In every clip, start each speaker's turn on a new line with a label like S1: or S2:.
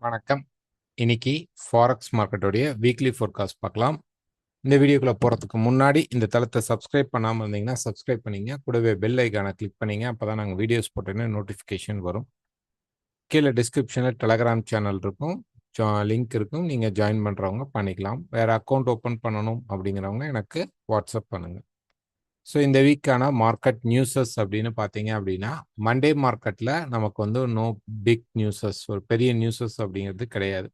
S1: வணக்கம். இன்னைக்கு forex மார்க்கெட்டோடைய weekly forecast பார்க்கலாம். இந்த வீடியோக்குள்ள போறதுக்கு முன்னாடி இந்த தளத்தை சப்ஸ்கிரைப் பண்ணாம இருந்தீங்கன்னா சப்ஸ்கிரைப் பண்ணீங்க. கூடவே பெல் ஐகானை கிளிக் பண்ணீங்க. அப்பதான் நாங்கள் வீடியோஸ் போட்டோன்னே நோட்டிஃபிகேஷன் வரும். கீழே டிஸ்கிரிப்ஷனில் டெலகிராம் சேனல் இருக்கும், லிங்க் இருக்கும். நீங்கள் ஜாயின் பண்ணுறவங்க பண்ணிக்கலாம். வேறு அக்கௌண்ட் ஓப்பன் பண்ணணும் அப்படிங்கிறவங்க எனக்கு வாட்ஸ்அப் பண்ணுங்கள். ஸோ இந்த வீக்கான மார்க்கெட் நியூஸஸ் அப்படின்னு பார்த்தீங்க அப்படின்னா, மண்டே மார்க்கெட்டில் நமக்கு வந்து நோ பிக் நியூஸஸ், ஒரு பெரிய நியூஸஸ் அப்படிங்கிறது கிடையாது.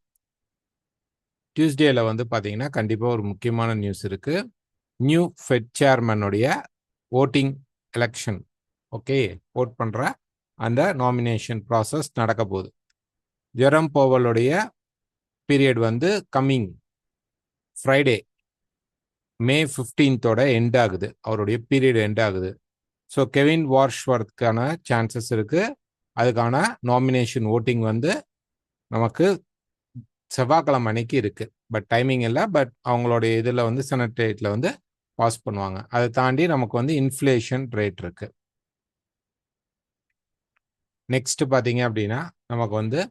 S1: டியூஸ்டேல வந்து பார்த்தீங்கன்னா கண்டிப்பாக ஒரு முக்கியமான நியூஸ் இருக்கு. நியூ ஃபெட் சேர்மனுடைய ஓட்டிங் எலெக்ஷன், ஓகே, ஓட் பண்ணுற அந்த நாமினேஷன் ப்ராசஸ் நடக்க போகுது. ஜெரம் போவலுடைய பீரியட் வந்து coming Friday May 15th end ஆகுது. அவருடைய பீரியட் எண்ட் ஆகுது. ஸோ கெவின் வார்ஷ்வர்த்துக்கான சான்சஸ் இருக்கு. அதுக்கான நாமினேஷன் ஓட்டிங் வந்து நமக்கு செவ்வாய்க்கிழமை அன்னைக்கு இருக்கு. பட் டைமிங் இல்லை. பட் அவங்களுடைய இதில் வந்து செனட்டேட்டில் வந்து பாஸ் பண்ணுவாங்க. அதை தாண்டி நமக்கு வந்து இன்ஃப்ளேஷன் ரேட் இருக்கு. நெக்ஸ்ட் பார்த்தீங்க அப்படின்னா நமக்கு வந்து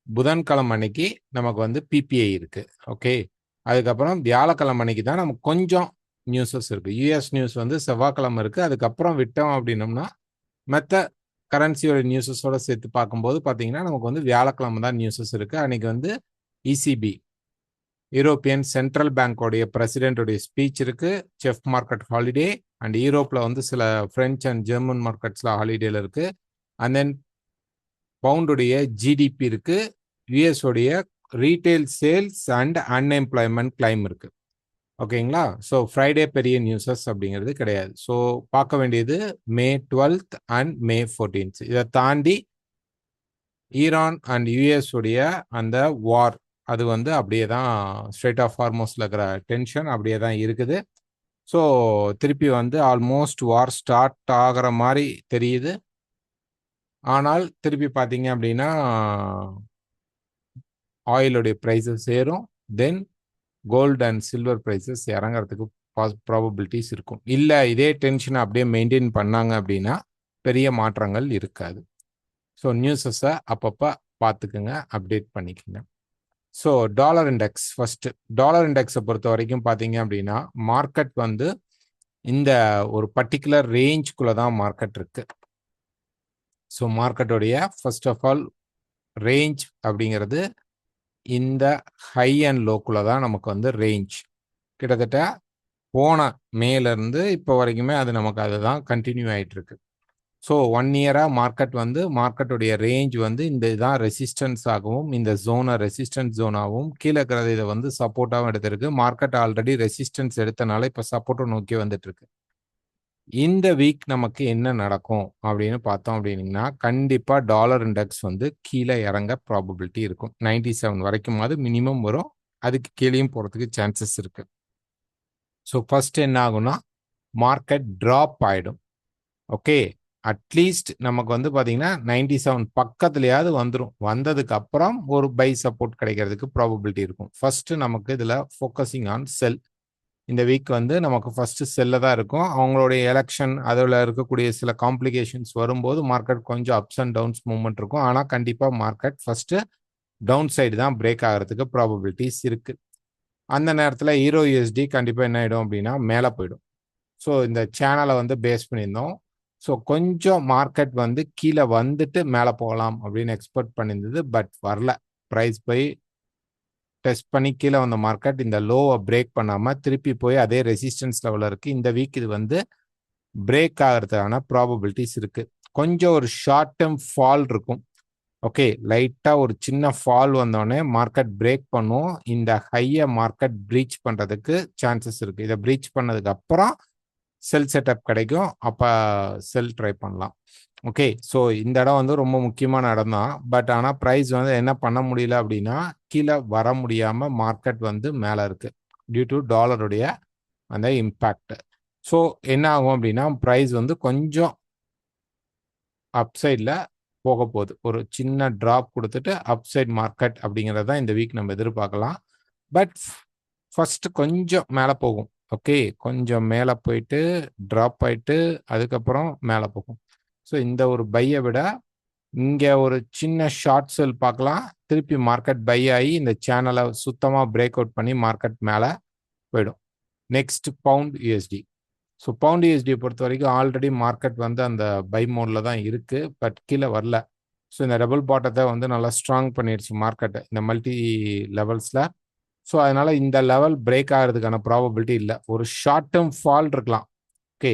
S1: புதன்கிழமை அன்னைக்கு நமக்கு வந்து பிபிஐ இருக்கு. ஓகே, அதுக்கப்புறம் வியாழக்கிழமை அன்னைக்கு தான் நமக்கு கொஞ்சம் நியூஸஸ் இருக்கு. யூஎஸ் நியூஸ் வந்து செவ்வாய்க்கிழமை இருக்கு. அதுக்கப்புறம் விட்டோம் அப்படின்னோம்னா மற்ற கரன்சியோட நியூஸஸோட சேர்த்து பார்க்கும்போது பார்த்தீங்கன்னா நமக்கு வந்து வியாழக்கிழமை தான் நியூஸஸ் இருக்கு. அன்னைக்கு வந்து இசிபி, யூரோப்பியன் சென்ட்ரல் பேங்கோடைய பிரசிடென்டோடைய ஸ்பீச் இருக்கு. Chef market holiday. அண்ட் யூரோப்பில் வந்து சில பிரெஞ்சு அண்ட் ஜெர்மன் மார்க்கெட்ஸில் ஹாலிடேல இருக்கு. அண்ட் தென் பவுண்டுடைய ஜிடிபி இருக்கு. யூஎஸ் உடைய retail sales and unemployment claim இருக்கு. ஓகேங்களா? ஸோ ஃப்ரைடே பெரிய நியூஸஸ் அப்படிங்கிறது கிடையாது. ஸோ பார்க்க வேண்டியது மே 12th அண்ட் மே 14th. இதை தாண்டி ஈரான் அண்ட் யூஎஸ் உடைய அந்த வார், அது வந்து அப்படியே தான் ஸ்ட்ரெயிட் ஆஃப் ஹார்மோஸ்ல இருக்கிற டென்ஷன் அப்படியே தான் இருக்குது. ஸோ திருப்பி வந்து ஆல்மோஸ்ட் வார் ஸ்டார்ட் ஆகிற மாதிரி தெரியுது. ஆனால் திருப்பி பார்த்தீங்க அப்படின்னா ஆயிலுடைய ப்ரைஸஸ் ஏறும். Then gold and silver prices இறங்குறதுக்கு ப்ராபபிலிட்டிஸ் இருக்கும். இல்லை இதே டென்ஷனை அப்படியே மெயின்டைன் பண்ணாங்க அப்படின்னா பெரிய மாற்றங்கள் இருக்காது. ஸோ நியூஸஸை அப்பப்போ பார்த்துக்குங்க, அப்டேட் பண்ணிக்கோங்க. So dollar index first. Dollar இண்டெக்ஸை பொறுத்த வரைக்கும் பார்த்தீங்க அப்படின்னா மார்க்கெட் வந்து இந்த ஒரு பர்டிகுலர் ரேஞ்சுக்குள்ளே தான் மார்க்கெட் இருக்கு. ஸோ மார்க்கெட்டோடைய ஃபர்ஸ்ட் ஆஃப் ஆல் ரேஞ்ச் அப்படிங்கிறது இந்த ஹை அண்ட் லோக்குள்ள தான் நமக்கு வந்து ரேஞ்ச். கிட்டத்தட்ட போன மேலேருந்து இப்போ வரைக்குமே அது நமக்கு அதுதான் கண்டினியூ ஆகிட்டு இருக்கு. ஸோ 1 இயராக மார்க்கெட் வந்து மார்க்கெட்டுடைய ரேஞ்ச் வந்து இந்த இதான் ரெசிஸ்டன்ஸ் ஆகவும் இந்த ஜோனை ரெசிஸ்டன்ஸ் ஜோனாகவும் கீழே இருக்கிறது இதை வந்து சப்போர்ட்டாகவும் எடுத்திருக்கு. மார்க்கெட் ஆல்ரெடி ரெசிஸ்டன்ஸ் எடுத்தனால இப்போ சப்போர்ட்டை நோக்கி வந்துட்டு இருக்கு. இந்த வீக் நமக்கு என்ன நடக்கும் அப்படின்னு பார்த்தோம் அப்படின்னீங்கன்னா கண்டிப்பாக டாலர் இண்டெக்ஸ் வந்து கீழே இறங்க ப்ராபபிலிட்டி இருக்கும். 97 வரைக்கும் அது மினிமம் வரும். அதுக்கு கீழேயும் போகிறதுக்கு சான்சஸ் இருக்கு. ஸோ ஃபர்ஸ்ட் என்ன ஆகும்னா மார்க்கெட் ட்ராப் ஆகிடும். ஓகே, அட்லீஸ்ட் நமக்கு வந்து பார்த்தீங்கன்னா 97 பக்கத்துலையாவது வந்துடும். வந்ததுக்கு அப்புறம் ஒரு பை சப்போர்ட் கிடைக்கிறதுக்கு ப்ராபபிலிட்டி இருக்கும். ஃபர்ஸ்ட் நமக்கு இதில் ஃபோக்கஸிங் ஆன் செல். இந்த வீக் வந்து நமக்கு ஃபர்ஸ்ட் செல்ல தான் இருக்கும். அவங்களுடைய எலெக்ஷன் அதில் இருக்கக்கூடிய சில காம்ப்ளிகேஷன்ஸ் வரும்போது மார்க்கெட் கொஞ்சம் அப்ஸ் அண்ட் டவுன்ஸ் மூவ்மெண்ட் இருக்கும். ஆனால் கண்டிப்பாக மார்க்கெட் ஃபர்ஸ்ட் டவுன் சைடு தான் பிரேக் ஆகிறதுக்கு ப்ராபபிலிட்டிஸ் இருக்கு. அந்த நேரத்தில் ஈரோ யூஎஸ்டி கண்டிப்பாக என்ன ஆகிடும் அப்படின்னா மேலே போயிடும். ஸோ இந்த சேனலை வந்து பேஸ் பண்ணியிருந்தோம். ஸோ கொஞ்சம் மார்க்கெட் வந்து கீழே வந்துட்டு மேலே போகலாம் அப்படின்னு எக்ஸ்பெக்ட் பண்ணியிருந்தது. பட் வரல. ப்ரைஸ் போய் டெஸ்ட் பண்ணி கீழே வந்த மார்க்கெட் இந்த லோவை பிரேக் பண்ணாமல் திருப்பி போய் அதே ரெசிஸ்டன்ஸ் லெவலில் இருக்குது. இந்த வீக் இது வந்து பிரேக் ஆகிறதுக்கான ப்ராபபிலிட்டிஸ் இருக்குது. கொஞ்சம் ஒரு ஷார்ட் டேர்ம் ஃபால் இருக்கும். ஓகே, லைட்டாக ஒரு சின்ன ஃபால் வந்தோடனே மார்க்கெட் பிரேக் பண்ணும். இந்த ஹையை மார்க்கெட் ப்ரீச் பண்ணுறதுக்கு சான்சஸ் இருக்குது. இதை ப்ரீச் பண்ணதுக்கு அப்புறம் செல் செட்டப் கிடைக்கும். அப்போ செல் ட்ரை பண்ணலாம். ஓகே, ஸோ இந்த இடம் வந்து ரொம்ப முக்கியமான இடம் தான். பட் ஆனால் ப்ரைஸ் வந்து என்ன பண்ண முடியல அப்படின்னா கீழே வர முடியாமல் மார்க்கெட் வந்து மேலே இருக்குது டியூ டு டாலருடைய அந்த இம்பேக்ட். ஸோ என்ன ஆகும் அப்படின்னா ப்ரைஸ் வந்து கொஞ்சம் அப்சைடில் போக போகுது. ஒரு சின்ன ட்ராப் கொடுத்துட்டு அப்சைட் மார்க்கெட் அப்படிங்கிறத தான் இந்த வீக் நம்ம எதிர்பார்க்கலாம். பட் ஃபர்ஸ்ட் கொஞ்சம் மேலே போகும். ஓகே, கொஞ்சம் மேலே போயிட்டு ட்ராப் ஆயிட்டு அதுக்கப்புறம் மேலே போகும். ஸோ இந்த ஒரு பையை விட இங்கே ஒரு சின்ன ஷார்ட் செல் பார்க்கலாம். திருப்பி மார்க்கெட் பை ஆகி இந்த சேனலை சுத்தமாக பிரேக் அவுட் பண்ணி மார்க்கெட் மேலே போயிடும். Next pound USD. So pound யூஎஸ்டியை பொறுத்த வரைக்கும் ஆல்ரெடி மார்க்கெட் வந்து அந்த பை மோடில் தான் இருக்குது, பட் கீழே வரல. ஸோ இந்த டபுள் பாட்டத்தை வந்து நல்லா ஸ்ட்ராங் பண்ணிடுச்சு மார்க்கெட்டை இந்த மல்டி லெவல்ஸில். ஸோ அதனால் இந்த லெவல் பிரேக் ஆகிறதுக்கான ப்ராபபிலிட்டி இல்லை. ஒரு ஷார்ட் டேர்ம் ஃபால் இருக்கலாம். ஓகே,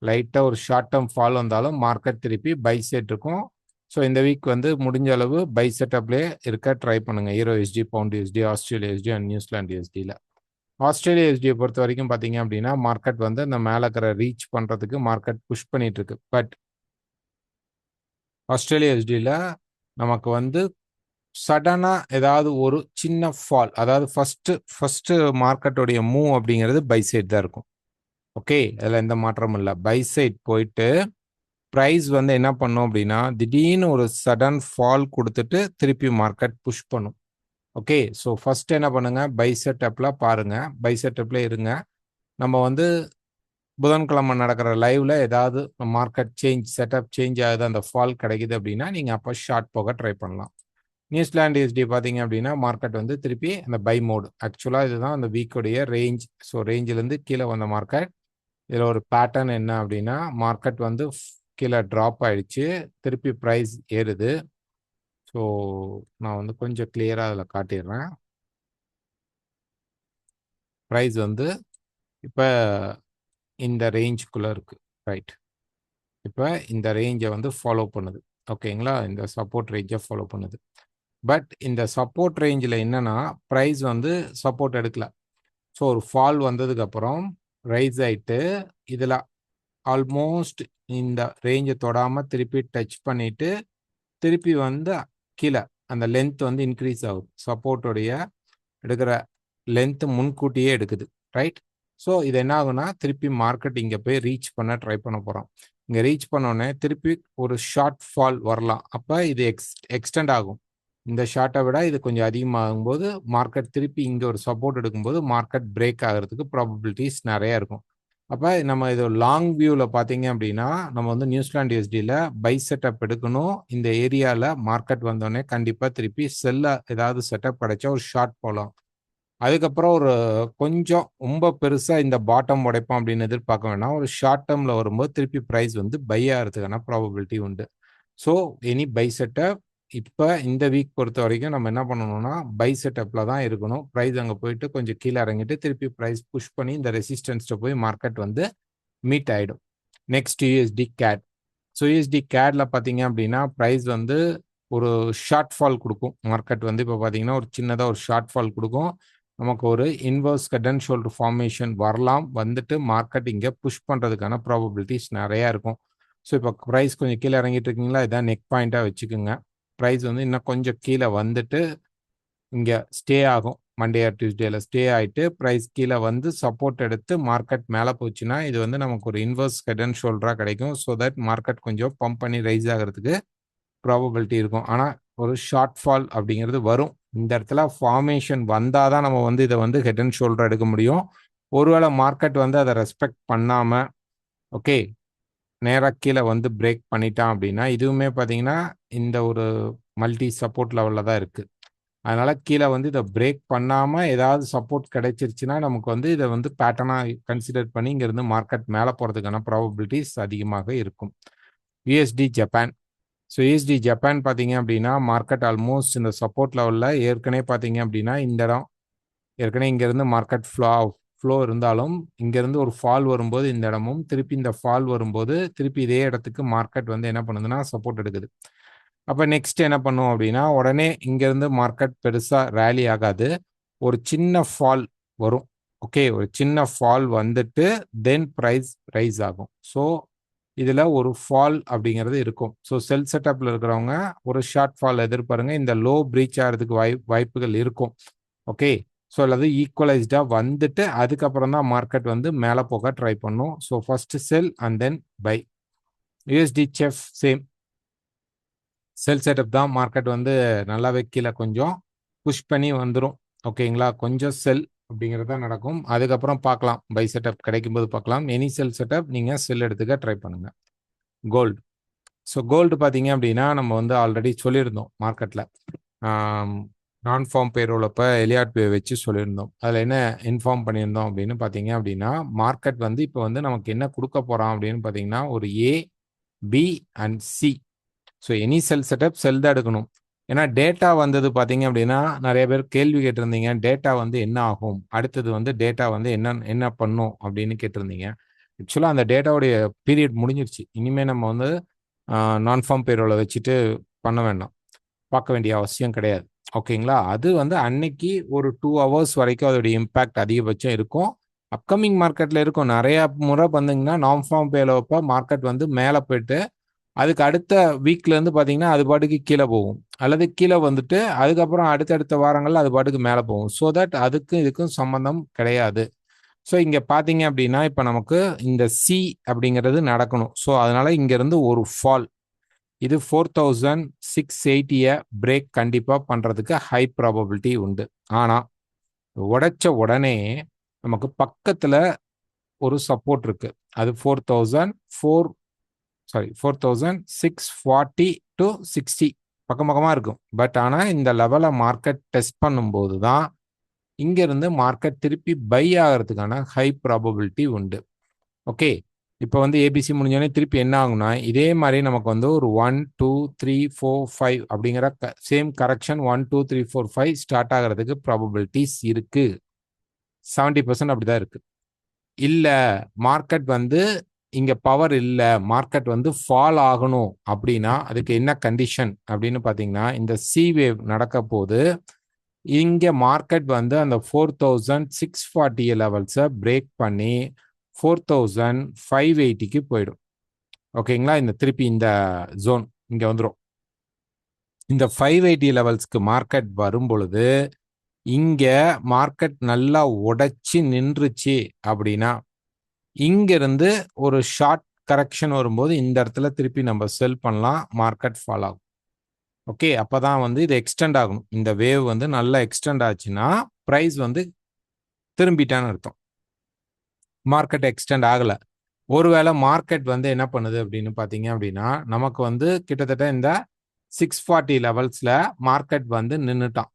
S1: லைட்டாக ஒரு ஷார்ட் டேர்ம் ஃபால் வந்தாலும் மார்க்கெட் திருப்பி பை செட் இருக்கும். ஸோ இந்த வீக் வந்து முடிஞ்ச அளவு பை செட்டப்லேயே இருக்க ட்ரை பண்ணுங்கள். Euro USD, pound USD, Australia USD and New Zealand யூஎஸ்டியில். ஆஸ்திரேலியா யூஎஸ்டியை பொறுத்த வரைக்கும் பார்த்தீங்க அப்படின்னா மார்க்கெட் வந்து அந்த மேலே இருக்கிற ரீச் பண்ணுறதுக்கு மார்க்கெட் புஷ் பண்ணிட்டு இருக்கு. பட் ஆஸ்திரேலியா யூஎஸ்டியில் நமக்கு வந்து சடனாக ஏதாவது ஒரு சின்ன ஃபால், அதாவது ஃபஸ்ட்டு மார்க்கெட்டோடைய மூவ் அப்படிங்கிறது பை சைட் தான் இருக்கும். ஓகே, அதில் எந்த மாற்றமும் இல்லை. பை சைட் போயிட்டு ப்ரைஸ் வந்து என்ன பண்ணும் அப்படின்னா திடீர்னு ஒரு சடன் ஃபால் கொடுத்துட்டு திருப்பி மார்க்கெட் புஷ் பண்ணும். ஓகே, ஸோ ஃபர்ஸ்ட் என்ன பண்ணுங்க, பை செட்டப்ல பாருங்க, பை செட்டப்ல இருங்க. நம்ம வந்து புதன்கிழமை நடக்கிற லைவ்ல ஏதாவது மார்க்கெட் செட்டப் சேஞ்ச் ஆகுது, அந்த ஃபால் கிடைக்குது அப்படின்னா நீங்க அப்போ ஷார்ட் போக ட்ரை பண்ணலாம். நியூசிலாந்து யூஎஸ்டி பார்த்தீங்க அப்படின்னா மார்க்கெட் வந்து திருப்பி அந்த பை மோடு. ஆக்சுவலாக இதுதான் அந்த வீக்குடைய ரேஞ்ச். ஸோ ரேஞ்சிலேருந்து கீழே வந்த மார்க்கெட். இதில் ஒரு பேட்டர்ன் என்ன அப்படின்னா மார்க்கெட் வந்து கீழே ட்ராப் ஆயிடுச்சு, திருப்பி ப்ரைஸ் ஏறுது. ஸோ நான் வந்து கொஞ்சம் கிளியராக அதில் காட்டிடுறேன். ப்ரைஸ் வந்து இப்போ இந்த ரேஞ்சுக்குள்ளே இருக்குது, ரைட். இப்போ இந்த ரேஞ்சை வந்து ஃபாலோ பண்ணுது. ஓகேங்களா, இந்த சப்போர்ட் ரேஞ்சை ஃபாலோ பண்ணுது. பட் இந்த சப்போர்ட் ரேஞ்சில் என்னன்னா ப்ரைஸ் வந்து சப்போர்ட் எடுக்கல. ஸோ ஒரு ஃபால் வந்ததுக்கப்புறம் ரைஸ் ஆகிட்டு இதில் ஆல்மோஸ்ட் இந்த ரேஞ்சை தொடாமல் திருப்பி டச் பண்ணிவிட்டு திருப்பி வந்து கீழே அந்த லென்த் வந்து இன்க்ரீஸ் ஆகுது. சப்போர்ட்டோடைய எடுக்கிற லென்த் முன்கூட்டியே எடுக்குது, ரைட். ஸோ இது என்ன ஆகுனா திருப்பி மார்க்கெட் இங்கே போய் ரீச் பண்ண ட்ரை பண்ண போகிறோம். இங்கே ரீச் பண்ணோடனே திருப்பி ஒரு ஷார்ட் ஃபால் வரலாம். அப்போ இது எக்ஸ்டெண்ட் ஆகும். இந்த ஷார்ட்டை விட இது கொஞ்சம் அதிகமாகும் போது மார்க்கெட் திருப்பி இங்கே ஒரு சப்போர்ட் எடுக்கும்போது மார்க்கெட் பிரேக் ஆகிறதுக்கு ப்ராபபிலிட்டிஸ் நிறையா இருக்கும். அப்போ நம்ம இது லாங் வியூவில் பார்த்தீங்க அப்படின்னா நம்ம வந்து நியூசிலாந்து யூஎஸ்டியில் பை செட்டப் எடுக்கணும். இந்த ஏரியாவில் மார்க்கெட் வந்தோடனே கண்டிப்பாக திருப்பி செல்ல ஏதாவது செட்டப் கிடைச்சா ஒரு ஷார்ட் போகலாம். அதுக்கப்புறம் ஒரு கொஞ்சம் ரொம்ப பெருசாக இந்த பாட்டம் உடைப்போம் அப்படின்னு எதிர்பார்க்க வேண்டாம். ஒரு ஷார்ட் டேர்மில் வரும்போது திருப்பி ப்ரைஸ் வந்து பை ஆகிறதுக்கான ப்ராபபிலிட்டி உண்டு. ஸோ எனி பை செட்டப் இப்போ இந்த வீக் பொறுத்த வரைக்கும் நம்ம என்ன பண்ணணும்னா பை செட்டப்பில் தான் இருக்கணும். ப்ரைஸ் அங்கே போயிட்டு கொஞ்சம் கீழே இறங்கிட்டு திருப்பி ப்ரைஸ் புஷ் பண்ணி இந்த ரெசிஸ்டன்ஸ்ட்டு போய் மார்க்கெட் வந்து மீட் ஆகிடும். Next USD CAD. So USD கேடில் பார்த்தீங்க அப்படின்னா ப்ரைஸ் வந்து ஒரு ஷார்ட் ஃபால் கொடுக்கும். மார்க்கெட் வந்து இப்போ பார்த்தீங்கன்னா ஒரு சின்னதாக ஒரு ஷார்ட் ஃபால் கொடுக்கும். நமக்கு ஒரு inverse head and shoulder formation வரலாம், வந்துட்டு மார்க்கெட் இங்கே புஷ் பண்ணுறதுக்கான ப்ராபபிலிட்டிஸ் நிறையா இருக்கும். ஸோ இப்போ ப்ரைஸ் கொஞ்சம் கீழே இறங்கிட்டு இருக்கீங்களா, இதான் நெக் பாயிண்ட்டாக வச்சுக்கோங்க. ப்ரைஸ் வந்து இன்னும் கொஞ்சம் கீழே வந்துட்டு இங்கே ஸ்டே ஆகும். மண்டே ஆர் டியூஸ்டேல ஸ்டே ஆகிட்டு ப்ரைஸ் கீழே வந்து சப்போர்ட் எடுத்து மார்க்கெட் மேலே போச்சுன்னா இது வந்து நமக்கு ஒரு இன்வர்ஸ் ஹெட் அண்ட் ஷோல்டராக கிடைக்கும். ஸோ தட் மார்க்கெட் கொஞ்சம் பம்ப் பண்ணி ரைஸ் ஆகிறதுக்கு ப்ராபபிலிட்டி இருக்கும். ஆனால் ஒரு ஷார்ட் ஃபால் அப்படிங்கிறது வரும். இந்த இடத்துல ஃபார்மேஷன் வந்தால் தான் நம்ம வந்து இதை வந்து ஹெட் அண்ட் ஷோல்டர் எடுக்க முடியும். ஒருவேளை மார்க்கெட் வந்து அதை ரெஸ்பெக்ட் பண்ணாமல் ஓகே நேராக கீழே வந்து பிரேக் பண்ணிட்டான் அப்படின்னா இதுவுமே பார்த்தீங்கன்னா இந்த ஒரு மல்டி சப்போர்ட் லெவலில் தான் இருக்குது. அதனால் கீழே வந்து இதை பிரேக் பண்ணாமல் ஏதாவது சப்போர்ட் கிடைச்சிருச்சுன்னா நமக்கு வந்து இதை வந்து பேட்டர்னாக கன்சிடர் பண்ணி இங்கேருந்து மார்க்கெட் மேலே போகிறதுக்கான ப்ராபபிலிட்டிஸ் அதிகமாக இருக்கும். USD Japan. So USD Japan பார்த்தீங்க அப்படின்னா மார்க்கெட் ஆல்மோஸ்ட் இந்த சப்போர்ட் லெவலில் ஏற்கனவே பார்த்தீங்க அப்படின்னா இந்த இடம் ஏற்கனவே இங்கேருந்து மார்க்கெட் ஃப்ளோ இருந்தாலும் இங்கேருந்து ஒரு ஃபால் வரும்போது இந்த இடமும் திருப்பி இந்த ஃபால் வரும்போது திருப்பி இதே இடத்துக்கு மார்க்கெட் வந்து என்ன பண்ணுதுன்னா சப்போர்ட் எடுக்குது. அப்போ நெக்ஸ்ட் என்ன பண்ணும் அப்படின்னா உடனே இங்கேருந்து மார்க்கெட் பெருசாக ரேலி ஆகாது, ஒரு சின்ன ஃபால் வரும். ஓகே, ஒரு சின்ன ஃபால் வந்துட்டு தென் ப்ரைஸ் ரைஸ் ஆகும். ஸோ இதில் ஒரு ஃபால் அப்படிங்கிறது இருக்கும். ஸோ செல் செட்டப்பில் இருக்கிறவங்க ஒரு ஷார்ட் ஃபால் எதிர்பாருங்க. இந்த லோ பிரீச் ஆகிறதுக்கு வாய்ப்புகள் இருக்கும். ஓகே, ஸோ அல்லது ஈக்குவலைஸ்டாக வந்துட்டு அதுக்கப்புறம் தான் மார்க்கெட் வந்து மேலே போக ட்ரை பண்ணும். So first sell and then buy. USD செஃப் சேம் செல் செட்டப் தான். மார்க்கெட் வந்து நல்லாவே கீழே கொஞ்சம் புஷ் பண்ணி வந்துடும். ஓகேங்களா, கொஞ்சம் செல் அப்படிங்கிறது தான் நடக்கும். அதுக்கப்புறம் பார்க்கலாம், பை செட்டப் கிடைக்கும்போது பார்க்கலாம். எனி செல் செட்டப் நீங்கள் செல் எடுத்துக்க ட்ரை பண்ணுங்க. கோல்டு. ஸோ கோல்டு பார்த்தீங்க அப்படின்னா நம்ம வந்து ஆல்ரெடி சொல்லியிருந்தோம் மார்க்கெட்டில் நான் ஃபார்ம் பேரோல் அப்போ எலியாட் பே வச்சு சொல்லியிருந்தோம். அதில் என்ன இன்ஃபார்ம் பண்ணியிருந்தோம் அப்படின்னு பார்த்தீங்க அப்படின்னா, மார்க்கெட் வந்து இப்போ வந்து நமக்கு என்ன கொடுக்க போகிறான் அப்படின்னு பார்த்தீங்கன்னா, ஒரு A, B and C. So any sell setup sell தான் எடுக்கணும். ஏன்னா டேட்டா வந்தது பார்த்தீங்க அப்படின்னா, நிறைய பேர் கேள்வி கேட்டிருந்தீங்க. டேட்டா வந்து என்ன ஆகும், அடுத்தது வந்து டேட்டா வந்து என்ன பண்ணும் அப்படின்னு கேட்டிருந்தீங்க. ஆக்சுவலாக அந்த டேட்டாவுடைய பீரியட் முடிஞ்சிருச்சு. இனிமேல் நம்ம வந்து நான் ஃபார்ம் பேரோலை வச்சுட்டு பண்ண வேண்டாம், பார்க்க வேண்டிய அவசியம் கிடையாது. ஓகேங்களா? அது வந்து அன்னைக்கு ஒரு 2 ஹவர்ஸ் வரைக்கும் அதோடைய இம்பேக்ட் அதிகபட்சம் இருக்கும். அப்கமிங் மார்க்கெட்டில் இருக்கும். நிறையா முறை பார்த்தீங்கன்னா நான் ஃபார்ம் பேரோப்போ மார்க்கெட் வந்து மேலே போயிட்டு அதுக்கு அடுத்த வீக்லேருந்து பார்த்தீங்கன்னா அது பாட்டுக்கு கீழே போகும், அல்லது கீழே வந்துட்டு அதுக்கப்புறம் அடுத்தடுத்த வாரங்களில் அது பாட்டுக்கு மேலே போகும். ஸோ தட் அதுக்கும் இதுக்கும் சம்மந்தம் கிடையாது. ஸோ இங்கே பார்த்தீங்க அப்படின்னா இப்போ நமக்கு இந்த சி அப்படிங்கிறது நடக்கணும். ஸோ அதனால இங்கேருந்து ஒரு ஃபால், இது 4680 பிரேக் கண்டிப்பாக பண்ணுறதுக்கு ஹை ப்ராபபிலிட்டி உண்டு. ஆனால் உடைச்ச உடனே நமக்கு பக்கத்தில் ஒரு சப்போர்ட் இருக்கு. அது 4640 to 60 பக்கமாக இருக்கும். பட் ஆனால் இந்த லெவலை மார்க்கெட் டெஸ்ட் பண்ணும்போது தான் இங்கேருந்து மார்க்கெட் திருப்பி பை ஆகிறதுக்கான ஹை ப்ராபபிலிட்டி உண்டு. ஓகே, இப்போ வந்து ஏபிசி முடிஞ்சோடனே திருப்பி என்ன ஆகும்னா இதே மாதிரி நமக்கு வந்து ஒரு 1 2 3 4 5 அப்படிங்கிற சேம் கரெக்ஷன் 1 2 3 4 5 ஸ்டார்ட் ஆகிறதுக்கு ப்ராபபிலிட்டிஸ் இருக்கு. 70% அப்படிதான் இருக்கு. இல்லை மார்க்கெட் வந்து இங்க பவர் இல்லை, மார்க்கெட் வந்து ஃபால் ஆகணும் அப்படின்னா அதுக்கு என்ன கண்டிஷன் அப்படின்னு பார்த்தீங்கன்னா, இந்த சி வேவ் நடக்க போது இங்க மார்க்கெட் வந்து அந்த 4640 லெவல்ஸை பிரேக் பண்ணி 4580க்கு போயிடும். ஓகேங்களா? இந்த திருப்பி இந்த ஜோன் இங்க வந்துடும். இந்த 580 லெவல்ஸ்க்கு மார்க்கெட் வரும் பொழுது இங்க மார்க்கெட் நல்லா உடைச்சி நின்றுச்சு அப்படின்னா இங்கிருந்து ஒரு ஷார்ட் கரெக்ஷன் வரும்போது இந்த இடத்துல திருப்பி நம்ம செல் பண்ணலாம், மார்க்கெட் ஃபால் ஆகும். ஓகே, அப்பதான் வந்து இது எக்ஸ்டெண்ட் ஆகணும். இந்த வேவ் வந்து நல்லா எக்ஸ்டெண்ட் ஆச்சுன்னா பிரைஸ் வந்து திரும்பிட்டான்னு அர்த்தம். மார்க்கெட் எக்ஸ்டெண்ட் ஆகல. ஒருவேளை மார்க்கெட் வந்து என்ன பண்ணுது அப்படின்னு பார்த்தீங்க அப்படின்னா, நமக்கு வந்து கிட்டத்தட்ட இந்த 640 லெவல்ஸ்ல மார்க்கெட் வந்து நின்றுட்டான்.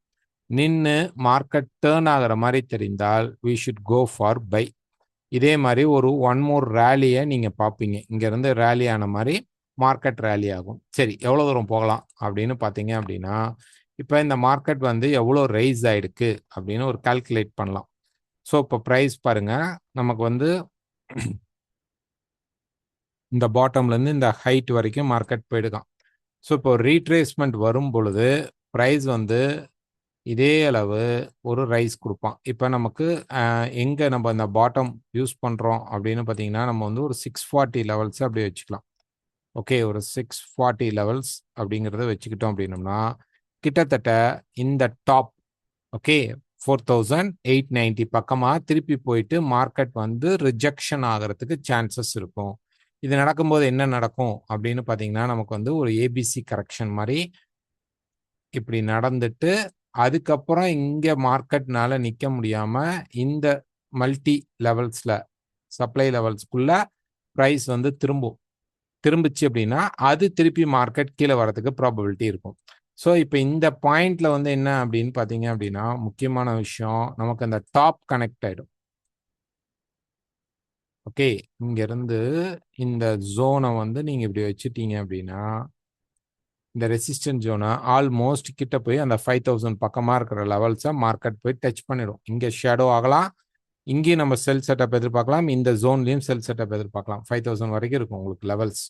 S1: நின்று மார்க்கெட் டேர்ன் ஆகிற மாதிரி தெரிந்தால் we should go for buy. இதே மாதிரி ஒரு ஒன் மோர் ரேலியை நீங்கள் பார்ப்பீங்க. இங்கேருந்து ரேலி ஆன மாதிரி மார்க்கெட் ரேலி ஆகும். சரி, எவ்வளோ தூரம் போகலாம் அப்படின்னு பார்த்தீங்க அப்படின்னா, இப்போ இந்த மார்க்கெட் வந்து எவ்வளோ ரைஸ் ஆகிருக்கு அப்படின்னு ஒரு கால்குலேட் பண்ணலாம். ஸோ இப்போ ப்ரைஸ் பாருங்க, நமக்கு வந்து இந்த பாட்டம்லேருந்து இந்த ஹைட் வரைக்கும் மார்க்கெட் போயிடுக்கான். ஸோ இப்போ ரீட்ரேஸ்மெண்ட் வரும் பொழுது ப்ரைஸ் வந்து இதே அளவு ஒரு ரைஸ் கொடுப்பான். இப்போ நமக்கு எங்கே நம்ம இந்த பாட்டம் யூஸ் பண்ணுறோம் அப்படின்னு பார்த்தீங்கன்னா, நம்ம வந்து ஒரு 640 லெவல்ஸ் அப்படி வச்சுக்கலாம். ஓகே, ஒரு 640 லெவல்ஸ் அப்படிங்கிறத வச்சுக்கிட்டோம் அப்படின்னோம்னா கிட்டத்தட்ட இந்த டாப் ஓகே 4890 பக்கமாக திருப்பி போயிட்டு மார்க்கெட் வந்து ரிஜெக்ஷன் ஆகிறதுக்கு சான்சஸ் இருக்கும். இது நடக்கும்போது என்ன நடக்கும் அப்படின்னு பார்த்தீங்கன்னா, நமக்கு வந்து ஒரு ஏபிசி கரெக்ஷன் மாதிரி இப்படி நடந்துட்டு அதுக்கப்புறம் இங்கே மார்க்கெட்னால நிற்க முடியாமல் இந்த மல்டி லெவல்ஸில் சப்ளை லெவல்ஸ்குள்ள ப்ரைஸ் வந்து திரும்பிச்சு அப்படின்னா அது திருப்பி மார்க்கெட் கீழே வரதுக்கு ப்ராபபிலிட்டி இருக்கும். ஸோ இப்போ இந்த பாயிண்ட்ல வந்து என்ன அப்படின்னு பார்த்தீங்க அப்படின்னா, முக்கியமான விஷயம் நமக்கு அந்த டாப் கனெக்ட் ஆகிடும். ஓகே, இங்கேருந்து இந்த ஜோனை வந்து நீங்கள் இப்படி வச்சுட்டீங்க அப்படின்னா இந்த ரெசிஸ்டன்ட் ஜோனை ஆல்மோஸ்ட் கிட்ட போய் அந்த 5000 பக்கமாக இருக்கிற லெவல்ஸை மார்க்கெட் போய் டச் பண்ணிடும். இங்கே ஷேடோ ஆகலாம், இங்கேயும் நம்ம செல் செட்டப் எதிர்பார்க்கலாம், இந்த ஜோன்லையும் செல் செட்டப் எதிர்பார்க்கலாம். 5000 வரைக்கும் இருக்கும் உங்களுக்கு லெவல்ஸ்.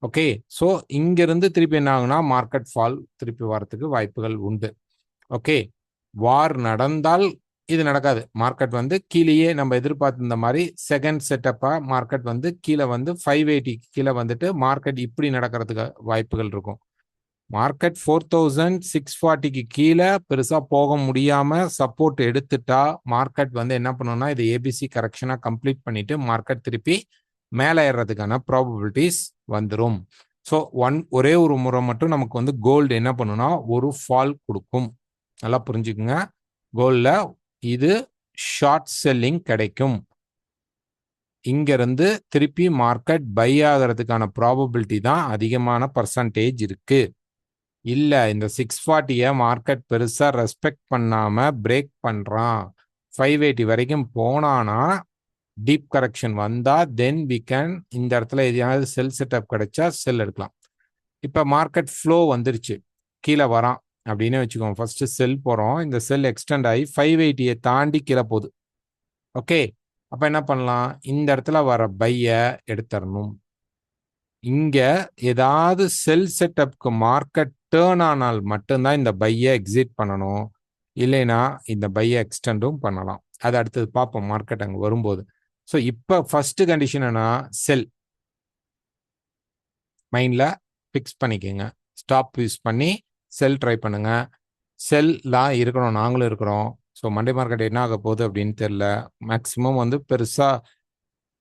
S1: ஓகே, ஸோ இங்கிருந்து திருப்பி என்ன ஆகுனா மார்க்கெட் ஃபால் திருப்பி வரத்துக்கு வாய்ப்புகள் உண்டு. ஓகே, வார் நடந்தால் இது நடக்காது. மார்க்கெட் வந்து கீழேயே நம்ம எதிர்பார்த்திருந்த மாதிரி செகண்ட் செட்டப்பாக மார்க்கெட் வந்து கீழே வந்து 580 கீழே வந்துட்டு மார்க்கெட் இப்படி நடக்கிறதுக்கு வாய்ப்புகள் இருக்கும். மார்க்கெட் 4640க்கு கீழே பெருசா போக முடியாம சப்போர்ட் எடுத்துட்டா மார்க்கெட் வந்து என்ன பண்ணணும்னா இது ஏபிசி கரெக்ஷனா கம்ப்ளீட் பண்ணிட்டு மார்க்கெட் திருப்பி மேலே ஏறதுக்கான ப்ராபபிலிட்டிஸ் வந்துடும். ஸோ ஒரே ஒரு முறை மட்டும் நமக்கு வந்து கோல்டு என்ன பண்ணுன்னா ஒரு ஃபால் கொடுக்கும். நல்லா புரிஞ்சுக்குங்க, கோல்டில் இது ஷார்ட் செல்லிங் கிடைக்கும். இங்கிருந்து திருப்பி மார்க்கெட் பை ஆகிறதுக்கான ப்ராபபிலிட்டி தான் அதிகமான பர்சன்டேஜ் இருக்கு. இல்லை, இந்த 640 மார்க்கெட் பெருசாக ரெஸ்பெக்ட் பண்ணாமல் பிரேக் பண்ணுறான், 580 வரைக்கும் போனானா டீப் கரெக்ஷன் வந்தால் தென் வி கேன் இந்த இடத்துல எதையாவது செல் செட்டப் கிடைச்சா செல் எடுக்கலாம். இப்போ மார்க்கெட் ஃப்ளோ வந்துருச்சு, கீழே வரான் அப்படின்னு வச்சுக்கோங்க. ஃபர்ஸ்ட் செல் போகிறோம், இந்த செல் எக்ஸ்டெண்ட் ஆகி 580 தாண்டி கீழே போகுது. ஓகே, அப்போ என்ன பண்ணலாம், இந்த இடத்துல வர பையை எடுத்துடணும். இங்கே ஏதாவது செல் செட்டப்க்கு மார்க்கெட் டேர்ன் ஆனால் மட்டும்தான் இந்த பையை எக்ஸிட் பண்ணணும், இல்லைன்னா இந்த பையை எக்ஸ்டெண்டும் பண்ணலாம். அது அடுத்தது பார்ப்போம் மார்க்கெட் அங்கே வரும்போது. ஸோ இப்போ ஃபர்ஸ்ட் கண்டிஷன் என்ன, செல் மைண்டில் ஃபிக்ஸ் பண்ணிக்கோங்க. ஸ்டாப் யூஸ் பண்ணி செல் ட்ரை பண்ணுங்க. செல்லாம் இருக்கணும், நாங்களும் இருக்கிறோம். ஸோ மண்டே மார்க்கெட் என்ன ஆக போகுது அப்படின்னு தெரில. மேக்ஸிமம் வந்து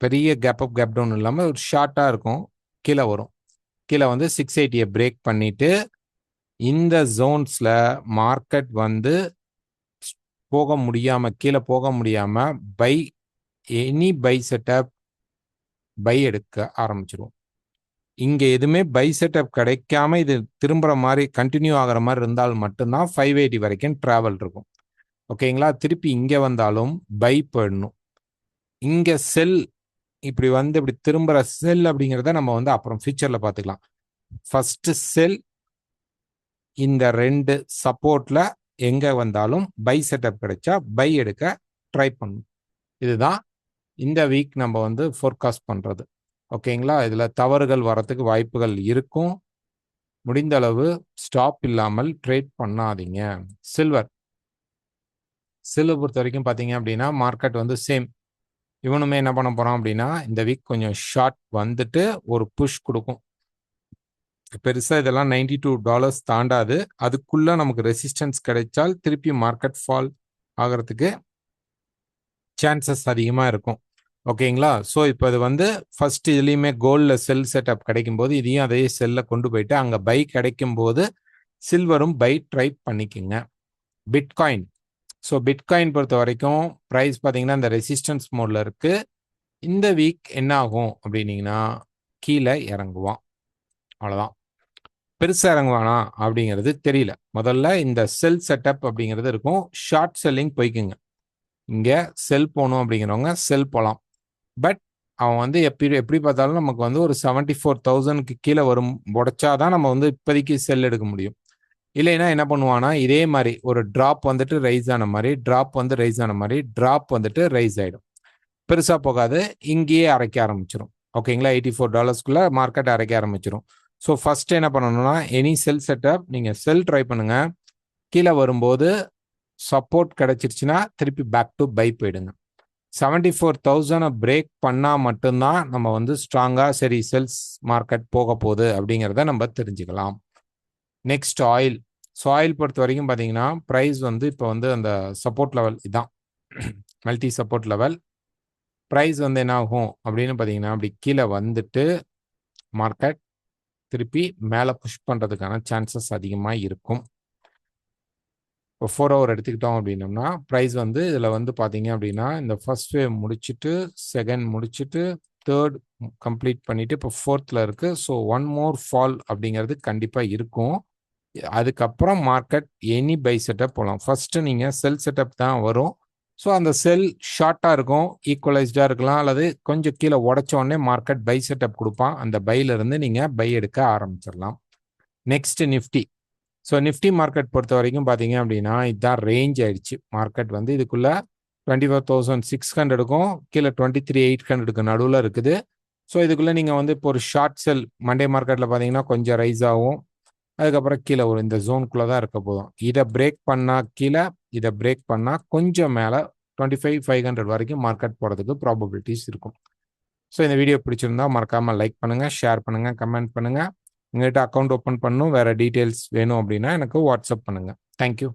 S1: பெரிய கேப் அப் கேப் டவுன் இல்லாமல் ஒரு ஷார்ட்டாக இருக்கும், கீழே வரும். கீழே வந்து 680 பிரேக் பண்ணிட்டு இந்த ஜோன்ஸில் மார்க்கெட் வந்து போக முடியாமல், கீழே போக முடியாமல் buy any buy setup buy எடுக்க ஆரம்பிச்சிடும். இங்கே எதுவுமே பை செட்டப் கிடைக்காம இது திரும்புகிற மாதிரி கண்டினியூ ஆகிற மாதிரி இருந்தால் மட்டும்தான் 580 வரைக்கும் ட்ராவல் இருக்கும். ஓகேங்களா, திருப்பி இங்கே வந்தாலும் பை போயிடணும். இங்கே செல் இப்படி வந்து இப்படி திரும்புகிற செல் அப்படிங்கிறத நம்ம வந்து அப்புறம் ஃபியூச்சரில் பார்த்துக்கலாம். ஃபர்ஸ்ட் செல் இந்த ரெண்டு சப்போர்ட்டில் எங்கே வந்தாலும் பை செட்டப் கிடைச்சா பை எடுக்க ட்ரை பண்ணணும். இதுதான் இந்த வீக் நம்ம வந்து ஃபோர்காஸ்ட் பண்ணுறது. ஓகேங்களா, இதில் தவறுகள் வரத்துக்கு வாய்ப்புகள் இருக்கும். முடிந்த அளவு ஸ்டாப் இல்லாமல் ட்ரேட் பண்ணாதீங்க. சில்வர் பொறுத்த வரைக்கும் பார்த்தீங்க அப்படின்னா மார்க்கெட் வந்து சேம். இவனுமே என்ன பண்ண போகிறான் அப்படின்னா இந்த வீக் கொஞ்சம் ஷார்ட் வந்துட்டு ஒரு புஷ் கொடுக்கும். பெருசாக இதெல்லாம் $92 தாண்டாது. அதுக்குள்ளே நமக்கு ரெசிஸ்டன்ஸ் கிடைச்சால் திருப்பி மார்க்கெட் ஃபால் ஆகிறதுக்கு சான்சஸ் அதிகமாக இருக்கும். ஓகேங்களா, ஸோ இப்போ இது வந்து ஃபர்ஸ்ட் இதுலேயுமே கோல்டில் செல் செட்டப் கிடைக்கும் போது இதையும் அதே செல்லில் கொண்டு போயிட்டு அங்கே பை கிடைக்கும் போது சில்வரும் பை ட்ரை பண்ணிக்கோங்க. பிட்காயின், ஸோ பிட்காயின் பொறுத்த வரைக்கும் ப்ரைஸ் பார்த்தீங்கன்னா இந்த ரெசிஸ்டன்ஸ் மோடில் இருக்குது. இந்த வீக் என்ன ஆகும் அப்படின்னீங்கன்னா கீழே இறங்குவான், அவ்வளோதான். பெருசாக இறங்குவானா அப்படிங்கிறது தெரியல. முதல்ல இந்த செல் செட்டப் அப்படிங்கிறது இருக்கும், ஷார்ட் செல்லிங் போய்க்குங்க. இங்கே செல் போகணும் அப்படிங்கிறவங்க செல் போகலாம். பட் அவன் வந்து எப்படி பார்த்தாலும் நமக்கு வந்து ஒரு 74,000க்கு கீழே வரும் உடைச்சாதான் நம்ம வந்து இப்போதைக்கு செல் எடுக்க முடியும். இல்லைன்னா என்ன பண்ணுவானா இதே மாதிரி ஒரு ட்ராப் வந்துட்டு ரைஸ் ஆன மாதிரி, ட்ராப் வந்து ரைஸ் ஆன மாதிரி, ட்ராப் வந்துட்டு ரைஸ் ஆகிடும். பெருசாக போகாது, இங்கேயே அரைக்க ஆரம்பிச்சிடும். ஓகேங்களா, $84 மார்க்கெட் அரைக்க ஆரம்பிச்சிடும். ஸோ ஃபர்ஸ்ட் என்ன பண்ணணும்னா எனி செல் செட்டப் நீங்கள் செல் ட்ரை பண்ணுங்க. கீழே வரும்போது சப்போர்ட் கிடைச்சிருச்சுன்னா திருப்பி பேக் டு பை போயிடுங்க. 74,000 பிரேக் பண்ணால் மட்டும்தான் நம்ம வந்து ஸ்ட்ராங்காக சரி செல்ஸ் மார்க்கெட் போக போகுது அப்படிங்கிறத நம்ம தெரிஞ்சுக்கலாம். Next oil. ஸோ ஆயில் பொறுத்த வரைக்கும் பார்த்தீங்கன்னா ப்ரைஸ் வந்து இப்போ வந்து அந்த சப்போர்ட் லெவல் இதான், மல்டி சப்போர்ட் லெவல். ப்ரைஸ் வந்து என்ன ஆகும் அப்படின்னு பார்த்தீங்கன்னா அப்படி கீழே வந்துட்டு மார்க்கெட் திருப்பி மேலே புஷ் பண்ணுறதுக்கான சான்சஸ் அதிகமாக இருக்கும். இப்போ 4 ஹவர் எடுத்துக்கிட்டோம் அப்படின்னோம்னா ப்ரைஸ் வந்து இதில் வந்து பார்த்தீங்க அப்படின்னா இந்த ஃபர்ஸ்ட் வேவ் முடிச்சுட்டு செகண்ட் முடிச்சுட்டு தேர்ட் கம்ப்ளீட் பண்ணிவிட்டு இப்போ ஃபோர்த்தில் இருக்குது. ஸோ ஒன் மோர் ஃபால் அப்படிங்கிறது கண்டிப்பாக இருக்கும். அதுக்கப்புறம் மார்க்கெட் எனி பை செட்டப் போகலாம். ஃபர்ஸ்ட்டு நீங்கள் செல் செட்டப் தான் வரும். ஸோ அந்த செல் ஷார்ட்டாக இருக்கும், ஈக்குவலைஸ்டாக இருக்கலாம், அல்லது கொஞ்சம் கீழே உடச்சோடனே மார்க்கெட் பை செட்டப் கொடுப்பான். அந்த பையிலிருந்து நீங்கள் பை எடுக்க ஆரம்பிச்சிடலாம். Next Nifty. So Nifty market பொறுத்த வரைக்கும் பார்த்தீங்க அப்படின்னா இதுதான் ரேஞ்ச் ஆயிடுச்சு. மார்க்கெட் வந்து இதுக்குள்ளே 24,600க்கும் கீழே 23,800க்கு நடுவில் இருக்குது. ஸோ இதுக்குள்ளே நீங்கள் வந்து இப்போ ஒரு ஷார்ட் செல் மண்டே மார்க்கெட்டில் பார்த்தீங்கன்னா கொஞ்சம் ரைஸ் ஆகும், அதுக்கப்புறம் கீழே ஒரு இந்த ஜோனுக்குள்ளே தான் இருக்க போதும். இதை பிரேக் பண்ணால் கீழே, இதை பிரேக் பண்ணால் கொஞ்சம் மேலே 25,500 வரைக்கும் மார்க்கெட் போகிறதுக்கு ப்ராபபிலிட்டிஸ் இருக்கும். ஸோ இந்த வீடியோ பிடிச்சிருந்தா மறக்காமல் லைக் பண்ணுங்கள், ஷேர் பண்ணுங்கள், கமெண்ட் பண்ணுங்கள். உங்கள்கிட்ட அக்கௌண்ட் ஓப்பன் பண்ணணும், வேறு டீட்டெயில்ஸ் வேணும் அப்படின்னா எனக்கு வாட்ஸ்அப் பண்ணுங்கள். தேங்க்யூ.